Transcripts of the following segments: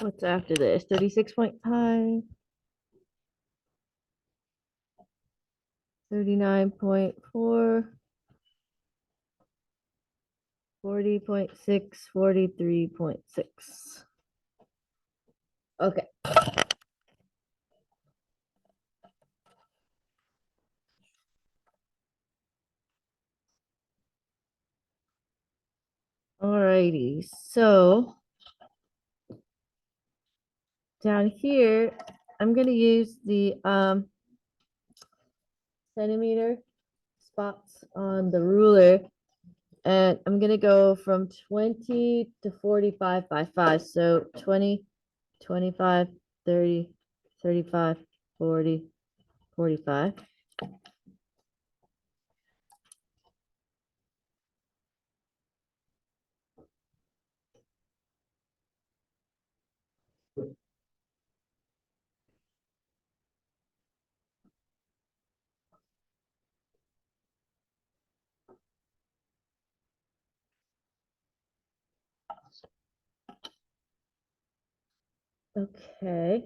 What's after this? 36.5. 39.4. 40.6. 43.6. Okay. Alrighty. So down here, I'm going to use the centimeter spots on the ruler, and I'm going to go from 20 to 45 by 5. So 20, 25, 30, 35, 40, 45. Okay.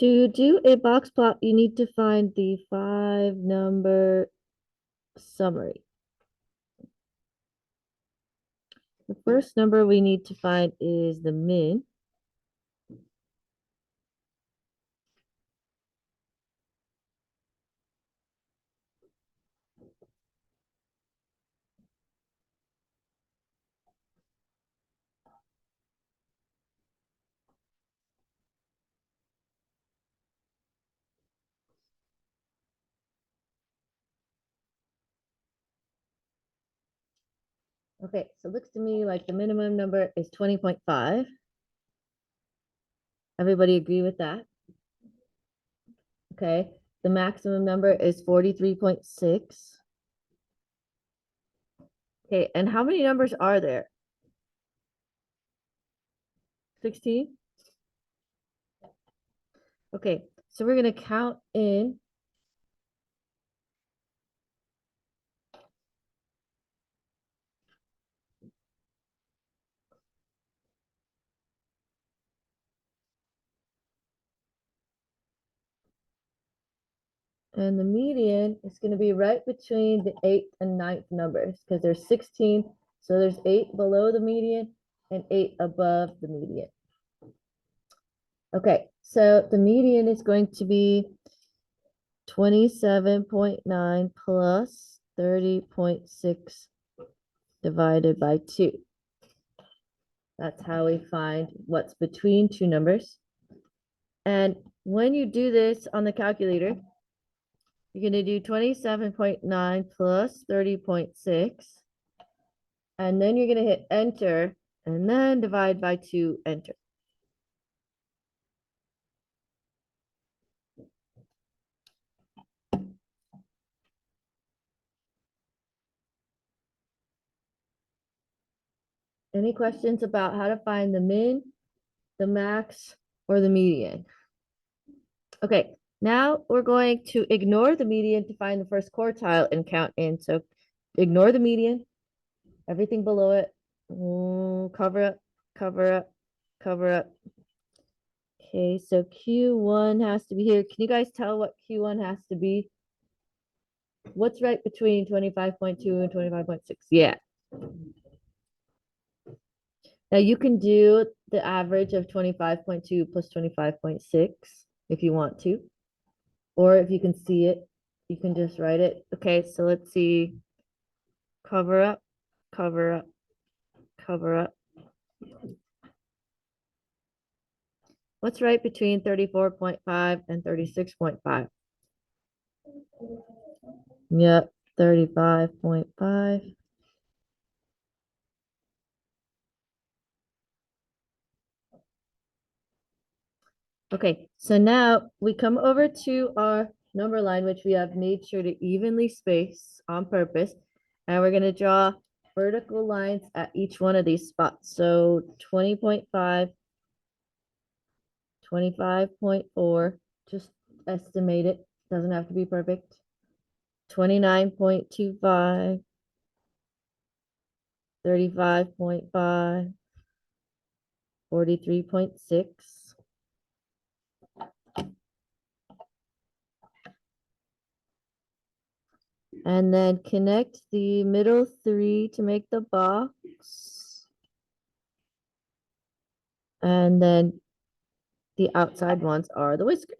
To do a box plot, you need to find the 5-number summary. The first number we need to find is the min. Okay, so it looks to me like the minimum number is 20.5. Everybody agree with that? Okay, the maximum number is 43.6. Okay, and how many numbers are there? 16? Okay, so we're going to count in. And the median is going to be right between the 8th and 9th numbers because there's 16. So there's 8 below the median and 8 above the median. Okay, so the median is going to be 27.9 plus 30.6 divided by 2. That's how we find what's between two numbers. And when you do this on the calculator, you're going to do 27.9 plus 30.6. And then you're going to hit enter and then divide by 2, enter. Any questions about how to find the min, the max, or the median? Okay, now we're going to ignore the median to find the first quartile and count in. So ignore the median, everything below it. Cover up, cover up, cover up. Okay, so Q1 has to be here. Can you guys tell what Q1 has to be? What's right between 25.2 and 25.6? Yeah. Now you can do the average of 25.2 plus 25.6 if you want to, or if you can see it, you can just write it. Okay, so let's see. Cover up, cover up, cover up. What's right between 34.5 and 36.5? Yep, 35.5. Okay, so now we come over to our number line, which we have made sure to evenly space on purpose. And we're going to draw vertical lines at each one of these spots. So 20.5, 25.4, just estimate it. Doesn't have to be perfect. 29.25, 35.5, 43.6. And then connect the middle three to make the box. And then the outside ones are the whiskers.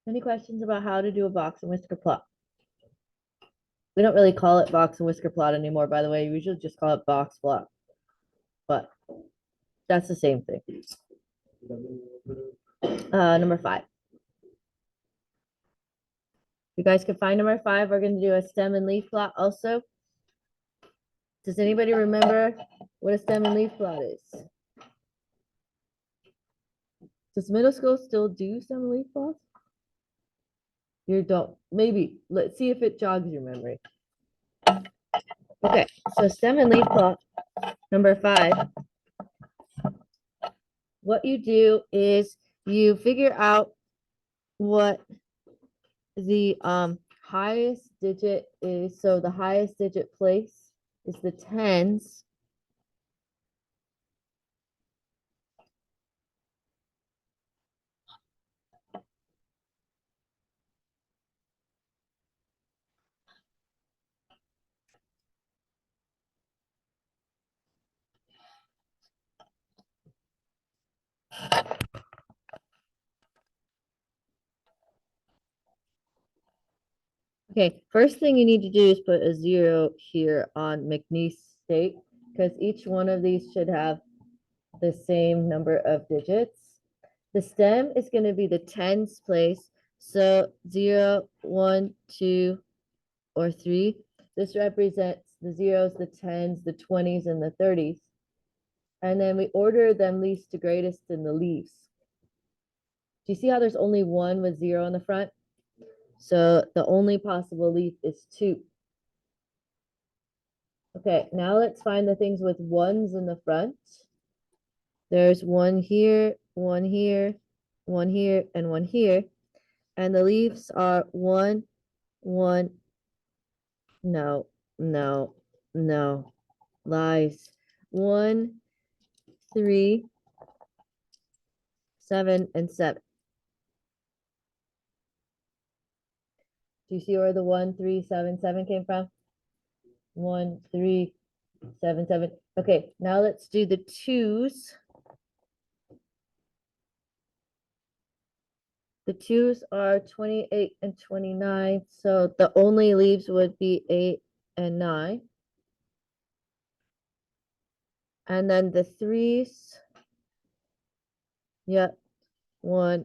Any questions about how to do a box and whisker plot? We don't really call it box and whisker plot anymore, by the way. We usually just call it box plot. But that's the same thing. Number 5. You guys can find number 5. We're going to do a stem and leaf plot also. Does anybody remember what a stem and leaf plot is? Does middle school still do stem and leaf plots? You don't. Maybe. Let's see if it jogs your memory. Okay, so stem and leaf plot, number 5. What you do is you figure out what the highest digit is. So the highest digit place is the tens. Okay, first thing you need to do is put a 0 here on McNeese state because each one of these should have the same number of digits. The stem is going to be the tens place. So 0, 1, 2, or 3. This represents the zeros, the tens, the 20s, and the 30s. And then we order them least to greatest in the leaves. Do you see how there's only one with 0 on the front? So the only possible leaf is 2. Okay, now let's find the things with 1s in the front. There's 1 here, 1 here, 1 here, and 1 here. And the leaves are 1, 1, no, no, no, lies. 1, 3, 7, and 7. Do you see where the 1, 3, 7, 7 came from? 1, 3, 7, 7. Okay, now let's do the 2s. The 2s are 28 and 29, so the only leaves would be 8 and 9. And then the 3s, yep, 1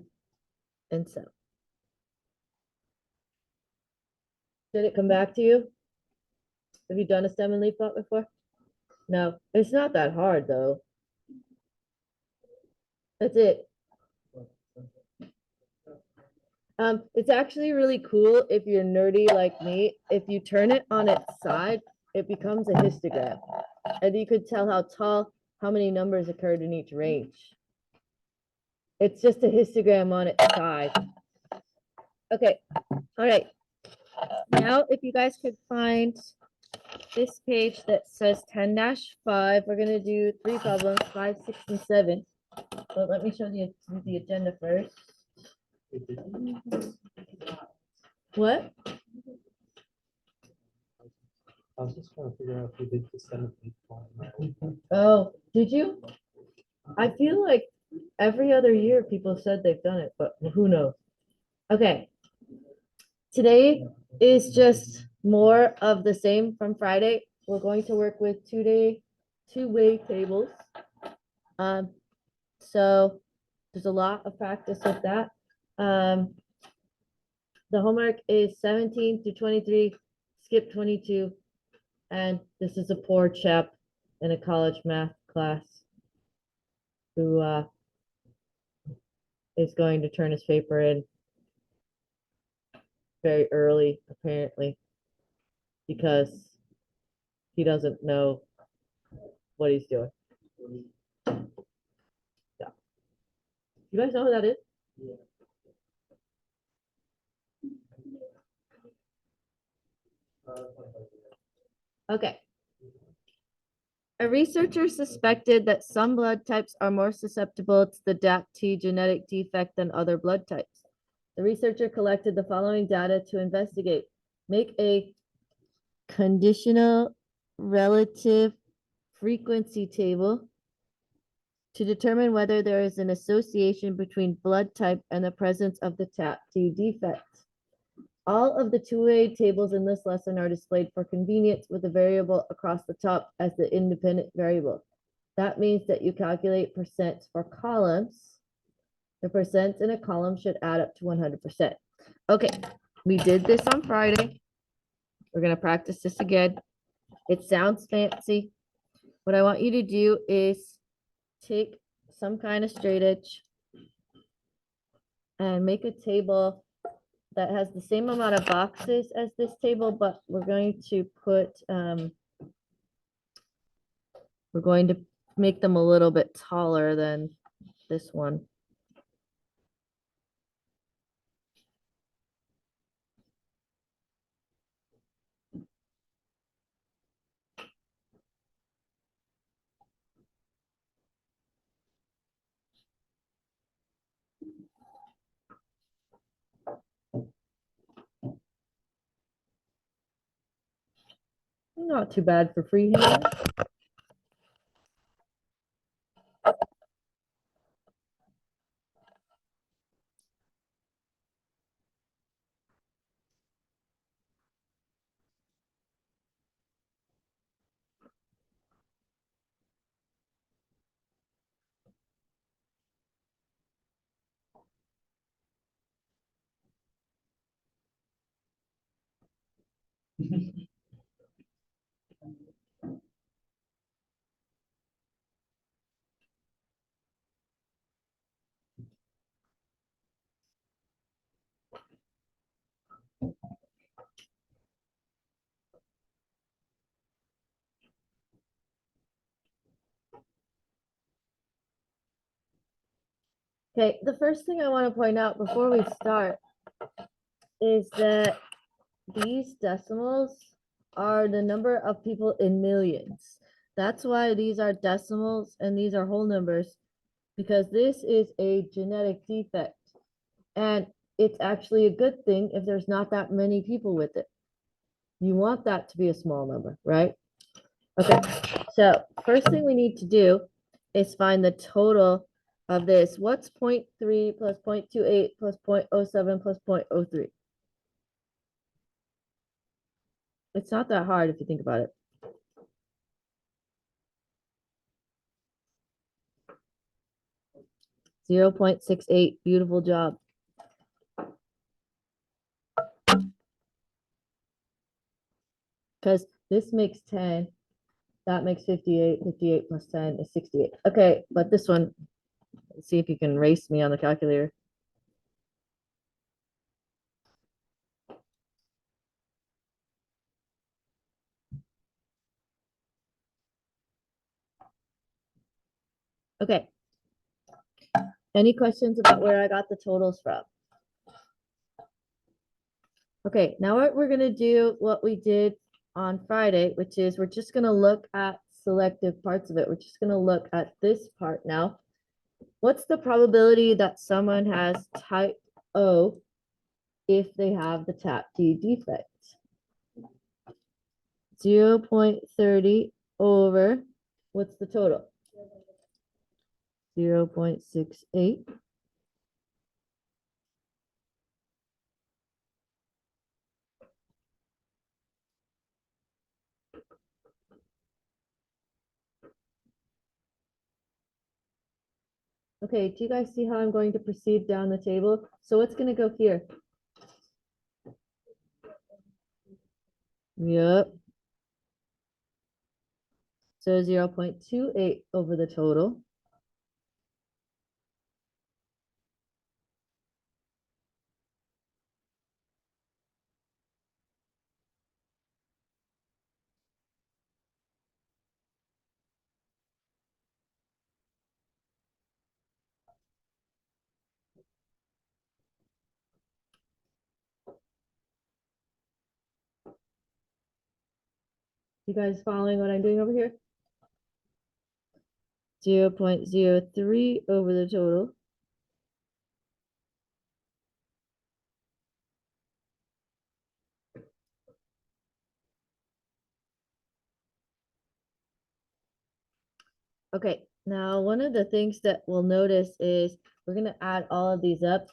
and 7. Did it come back to you? Have you done a stem and leaf plot before? No, it's not that hard though. That's it. It's actually really cool if you're nerdy like me. If you turn it on its side, it becomes a histogram. And you could tell how tall, how many numbers occurred in each range. It's just a histogram on its side. Okay, all right. Now, if you guys could find this page that says 10-5, we're gonna do 3 problems, 5, 6, and 7. So let me show you the agenda first. What? I was just trying to figure out if we did the 7th one. Oh, did you? I feel like every other year people said they've done it, but who knows? Okay. Today is just more of the same from Friday. We're going to work with two-way tables. So there's a lot of practice with that. The homework is 17 to 23, skip 22, and this is a poor chap in a college math class who is going to turn his paper in very early, apparently, because he doesn't know what he's doing. Yeah. You guys know who that is? Okay. A researcher suspected that some blood types are more susceptible to the DAPT genetic defect than other blood types. The researcher collected the following data to investigate. Make a conditional relative frequency table to determine whether there is an association between blood type and the presence of the TAPT defect. All of the two-way tables in this lesson are displayed for convenience with a variable across the top as the independent variable. That means that you calculate percents for columns. The percents in a column should add up to 100%. Okay, we did this on Friday. We're going to practice this again. It sounds fancy. What I want you to do is take some kind of straight edge and make a table that has the same amount of boxes as this table, but we're going to make them a little bit taller than this one. Not too bad for freehand. Okay, the first thing I want to point out before we start is that these decimals are the number of people in millions. That's why these are decimals and these are whole numbers, because this is a genetic defect. And it's actually a good thing if there's not that many people with it. You want that to be a small number, right? Okay, so first thing we need to do is find the total of this. What's 0.3 plus 0.28 plus 0.07 plus 0.03? It's not that hard if you think about it. 0.68, beautiful job. Because this makes 10, that makes 58, 58 plus 10 is 68. Okay, but this one, let's see if you can race me on the calculator. Okay. Any questions about where I got the totals from? Okay, now we're gonna do what we did on Friday, which is we're just gonna look at selective parts of it. We're just gonna look at this part now. What's the probability that someone has type O if they have the TAPT defect? 0.30 over, what's the total? 0.68. Okay, do you guys see how I'm going to proceed down the table? So what's going to go here? Yep. So 0.28 over the total. You guys following what I'm doing over here? 0.03 over the total. Okay, now one of the things that we'll notice is we're going to add all of these up.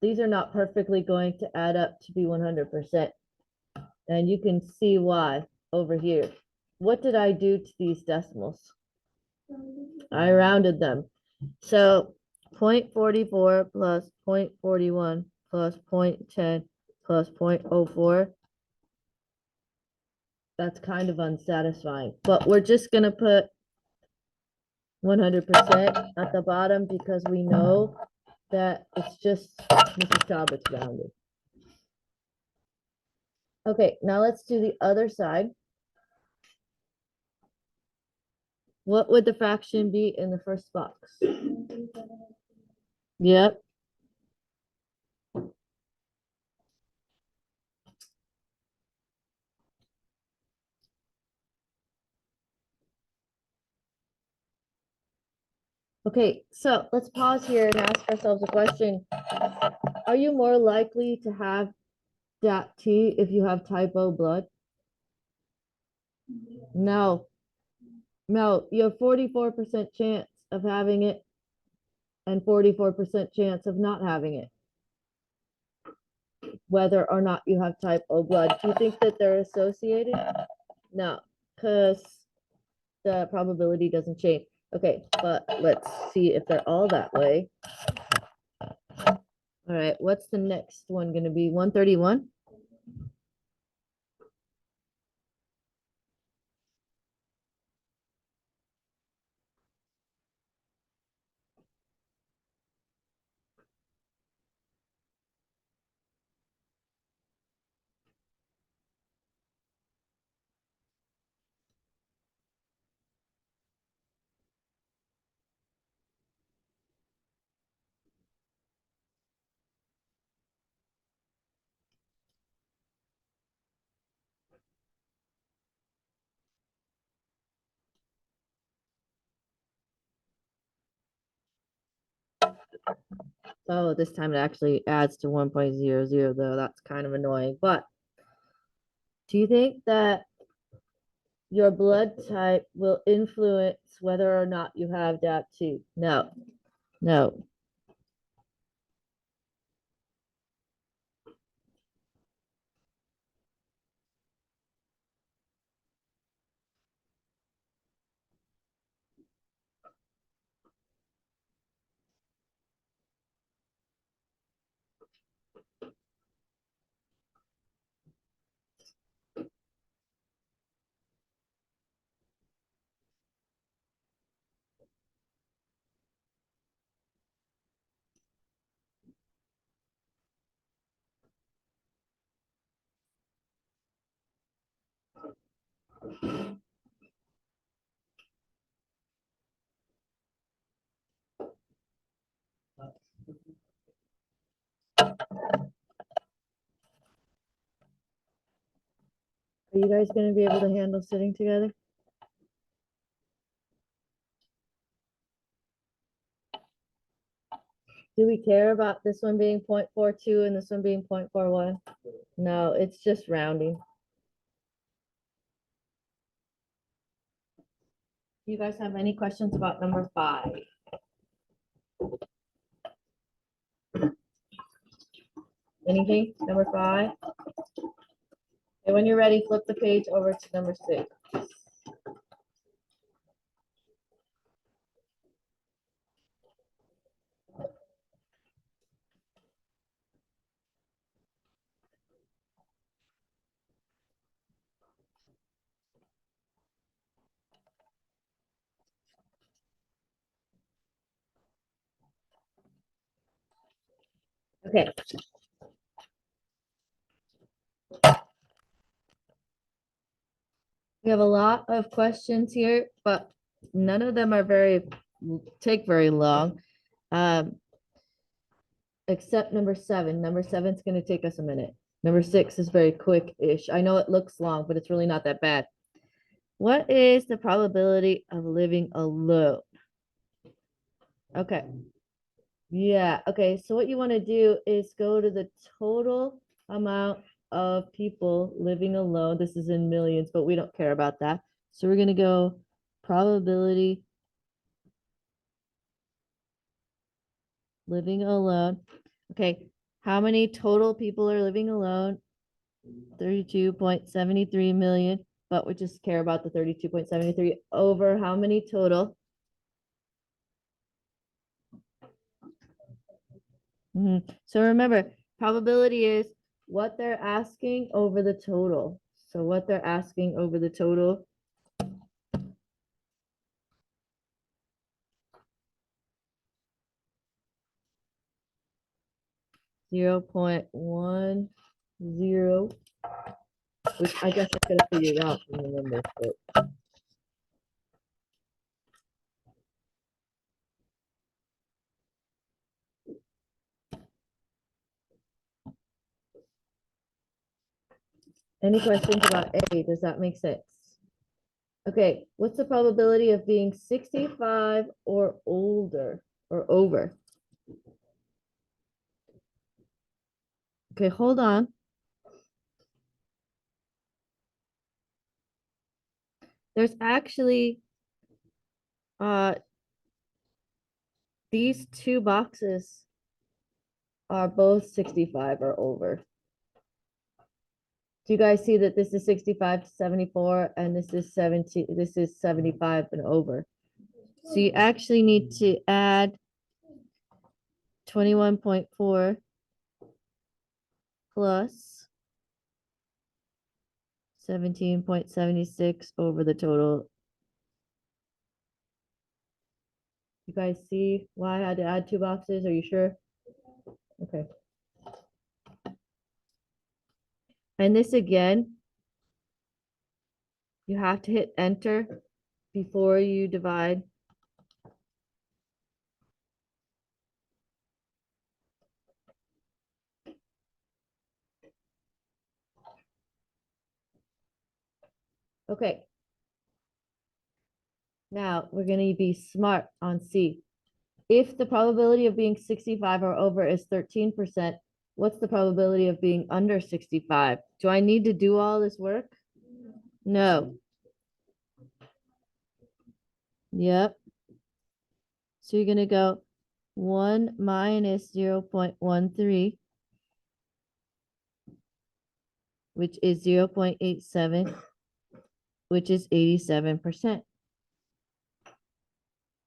These are not perfectly going to add up to be 100%. And you can see why over here. What did I do to these decimals? I rounded them. So 0.44 plus 0.41 plus 0.10 plus 0.04. That's kind of unsatisfying, but we're just going to put 100% at the bottom because we know that it's just Mrs. Talbot's rounded. Okay, now let's do the other side. What would the fraction be in the first box? Yep. Okay, so let's pause here and ask ourselves a question. Are you more likely to have DAPT if you have type O blood? No. No, you have 44% chance of having it and 44% chance of not having it, whether or not you have type O blood. Do you think that they're associated? No, because the probability doesn't change. Okay, but let's see if they're all that way. All right, what's the next one going to be? 131? Oh, this time it actually adds to 1.00 though. That's kind of annoying. But do you think that your blood type will influence whether or not you have DAPT? No, no. Are you guys going to be able to handle sitting together? Do we care about this one being 0.42 and this one being 0.41? No, it's just rounding. Do you guys have any questions about number 5? Anything? Number 5? Okay, when you're ready, flip the page over to number 6. Okay. We have a lot of questions here, but none of them are take very long. Except number 7. Number 7 is going to take us a minute. Number 6 is very quick-ish. I know it looks long, but it's really not that bad. What is the probability of living alone? Okay. Yeah. Okay. So what you want to do is go to the total amount of people living alone. This is in millions, but we don't care about that. So we're going to go probability living alone. Okay. How many total people are living alone? 32.73 million, but we just care about the 32.73 over how many total? So remember, probability is what they're asking over the total. So what they're asking over the total. Zero point 0.10, which I guess I could have figured out from the numbers, but any questions about A? Does that make sense? Okay, what's the probability of being 65 or older or over? Okay, hold on. There's actually these two boxes are both 65 or over. Do you guys see that this is 65 to 74 and this is 75 and over? So you actually need to add 21.4 plus 17.76 over the total. You guys see why I had to add two boxes? Are you sure? Okay. And this again, you have to hit enter before you divide. Okay. Now we're going to be smart on C. If the probability of being 65 or over is 13%, what's the probability of being under 65? Do I need to do all this work? No. Yep. So you're going to go 1 minus 0.13, which is 0.87, which is 87%.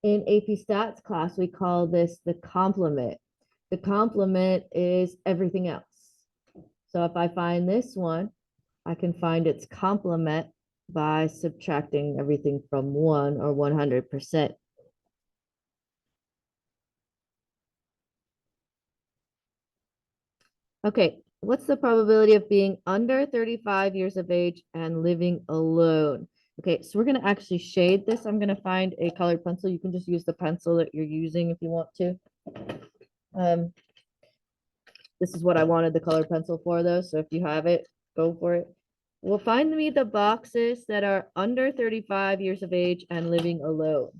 In AP Stats class, we call this the complement. The complement is everything else. So if I find this one, I can find its complement by subtracting everything from 1 or 100%. Okay, what's the probability of being under 35 years of age and living alone? Okay, so we're going to actually shade this. I'm going to find a colored pencil. You can just use the pencil that you're using if you want to. This is what I wanted the colored pencil for, though. So if you have it, go for it. Well, find me the boxes that are under 35 years of age and living alone.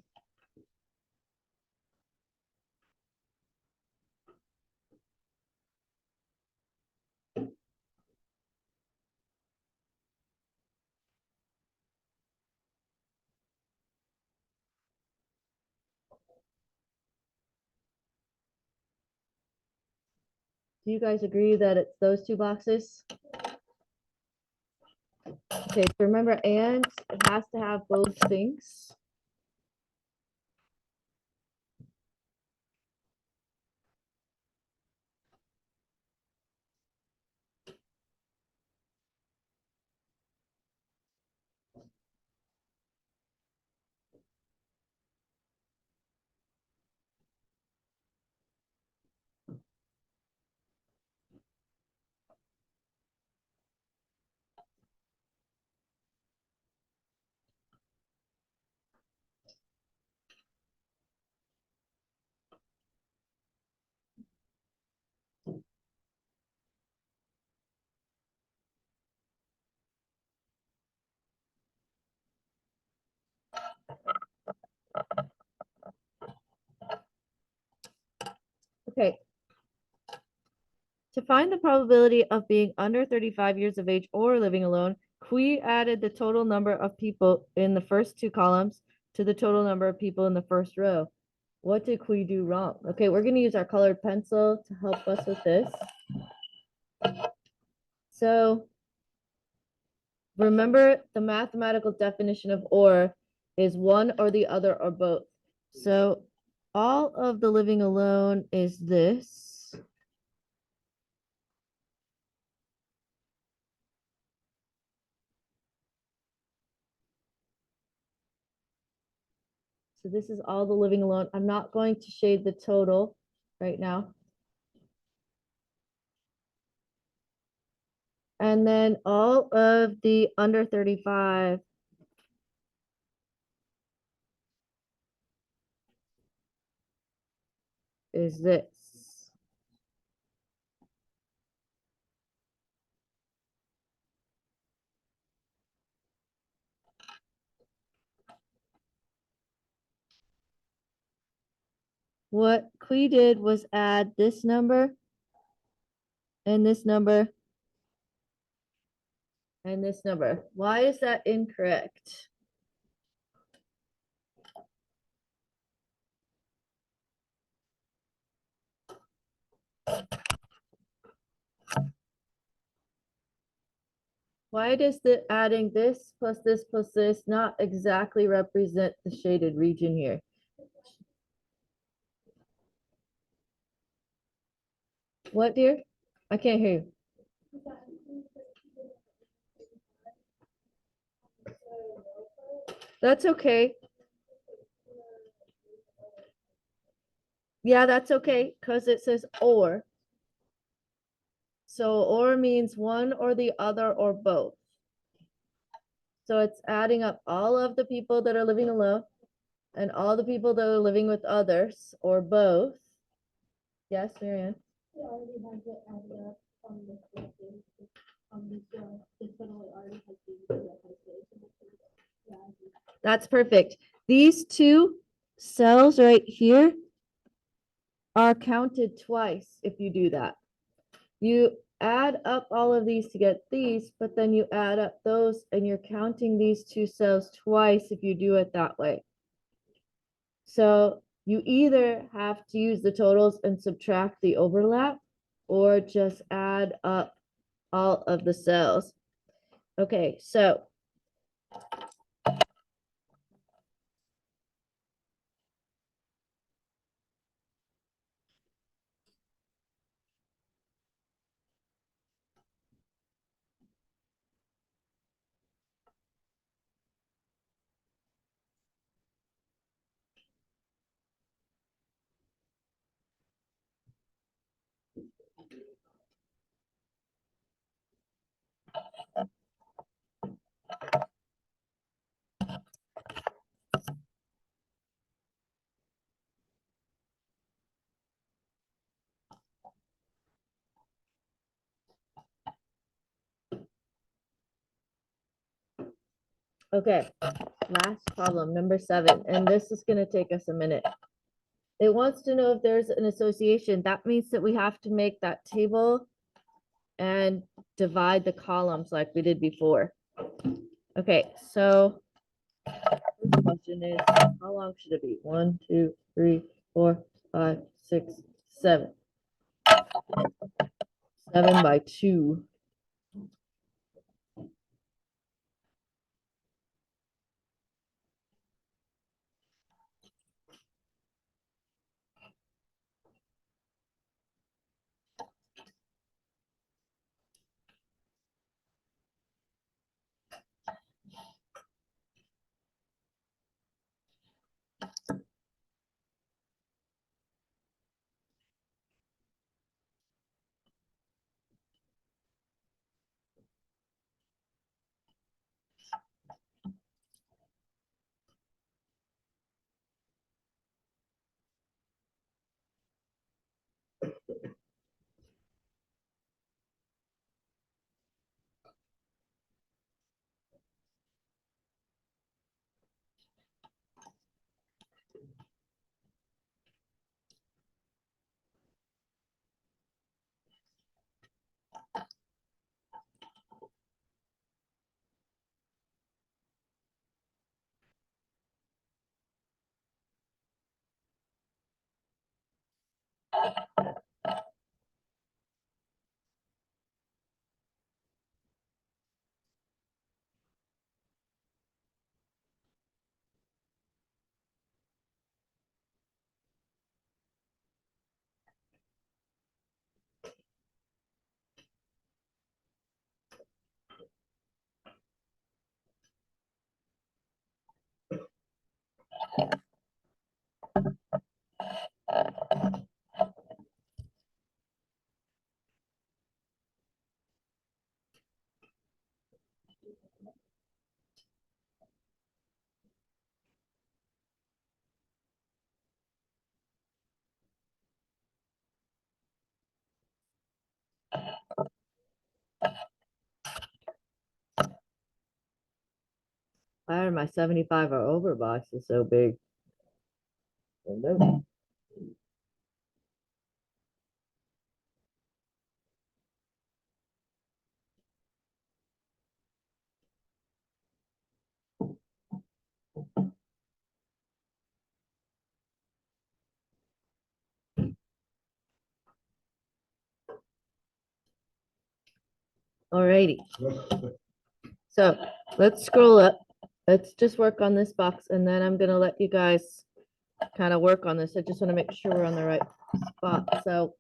Do you guys agree that it's those two boxes? Okay, so remember, and it has to have both things. Okay. To find the probability of being under 35 years of age or living alone, Cui added the total number of people in the first two columns to the total number of people in the first row. What did Cui do wrong? Okay, we're going to use our colored pencil to help us with this. So remember, the mathematical definition of or is one or the other or both. So all of the living alone is this. So this is all the living alone. I'm not going to shade the total right now. And then all of the under 35 is this. What Cui did was add this number and this number and this number. Why is that incorrect? Why does the adding this plus this not exactly represent the shaded region here? What, dear? I can't hear you. That's okay. Yeah, that's okay, because it says or. So or means one or the other or both. So it's adding up all of the people that are living alone and all the people that are living with others or both. Yes, Marianne? That's perfect. These two cells right here are counted twice if you do that. You add up all of these to get these, but then you add up those and you're counting these two cells twice if you do it that way. So you either have to use the totals and subtract the overlap or just add up all of the cells. Okay, so okay, last problem, number 7, and this is going to take us a minute. It wants to know if there's an association. That means that we have to make that table and divide the columns like we did before. Okay, so first question is, how long should it be? 1, 2, 3, 4, 5, 6, 7. 7 by 2. Why are my 75 or over boxes so big? I don't know. Alrighty. So let's scroll up. Let's just work on this box and then I'm gonna let you guys kind of work on this. I just want to make sure we're on the right spot. So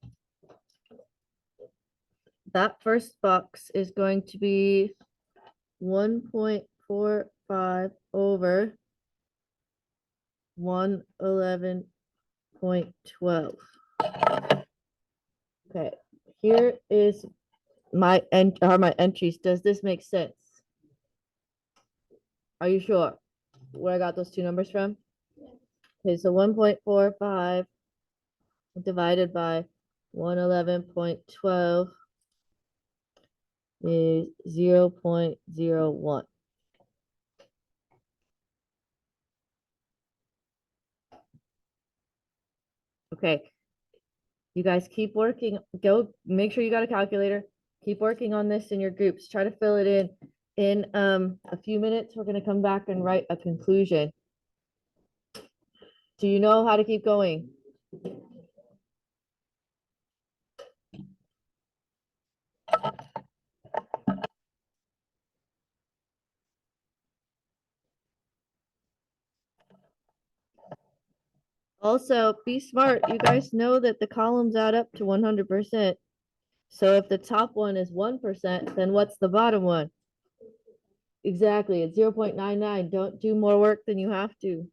that first box is going to be 1.45 over 111.12. Okay, here is my entries. Does this make sense? Are you sure where I got those two numbers from? Okay, so 1.45 divided by 111.12 is 0.01. Okay, you guys keep working. Go make sure you got a calculator. Keep working on this in your groups. Try to fill it in. In a few minutes, we're gonna come back and write a conclusion. Do you know how to keep going? Also, be smart. You guys know that the columns add up to 100%. So if the top one is 1%, then what's the bottom one? Exactly, it's 0.99. Don't do more work than you have to.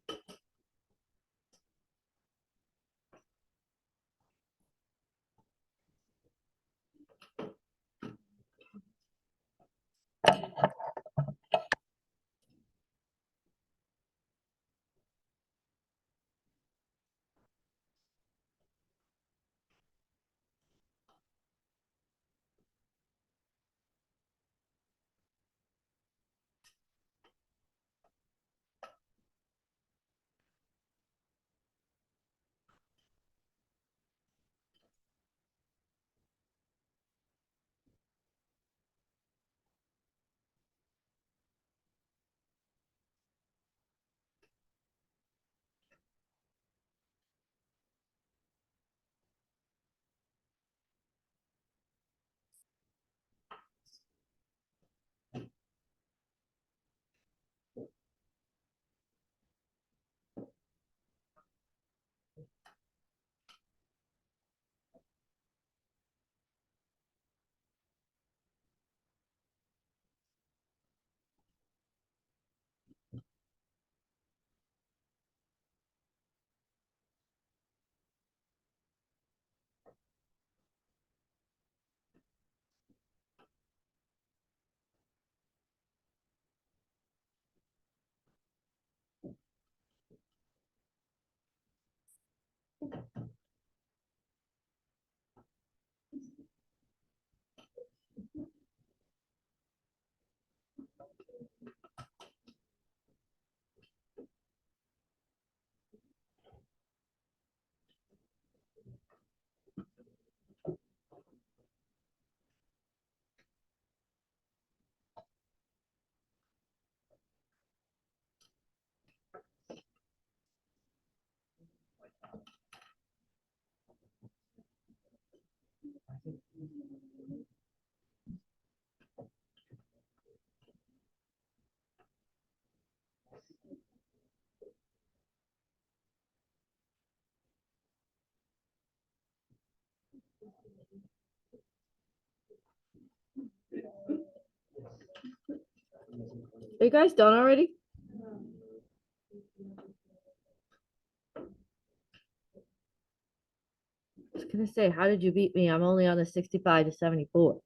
Are you guys done already? I was gonna say, how did you beat me? I'm only on the 65 to 74.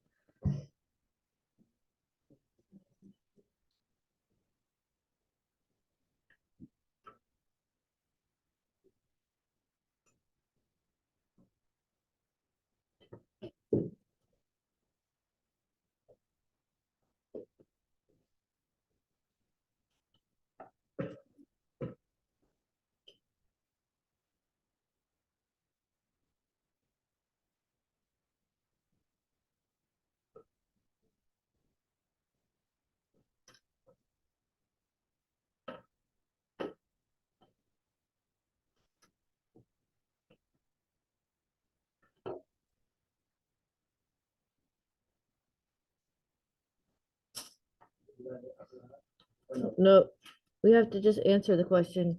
No, we have to just answer the question.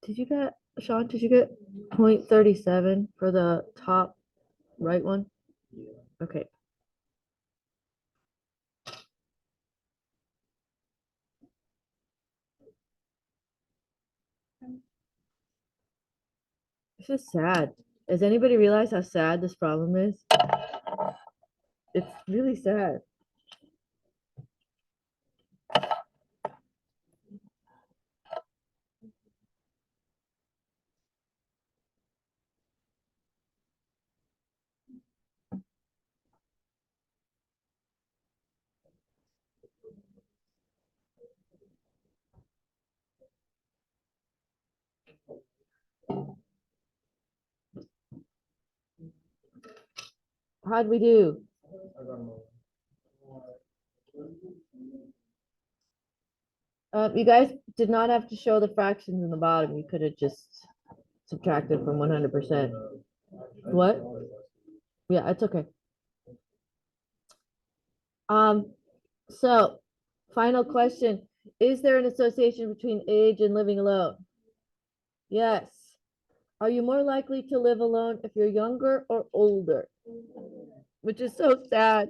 Did you get, Sean, did you get 0.37 for the top right one? Okay. This is sad. Does anybody realize how sad this problem is? It's really sad. How'd we do? You guys did not have to show the fractions in the bottom. You could have just subtracted from 100%. What? Yeah, it's okay. So final question. Is there an association between age and living alone? Yes. Are you more likely to live alone if you're younger or older? Which is so sad.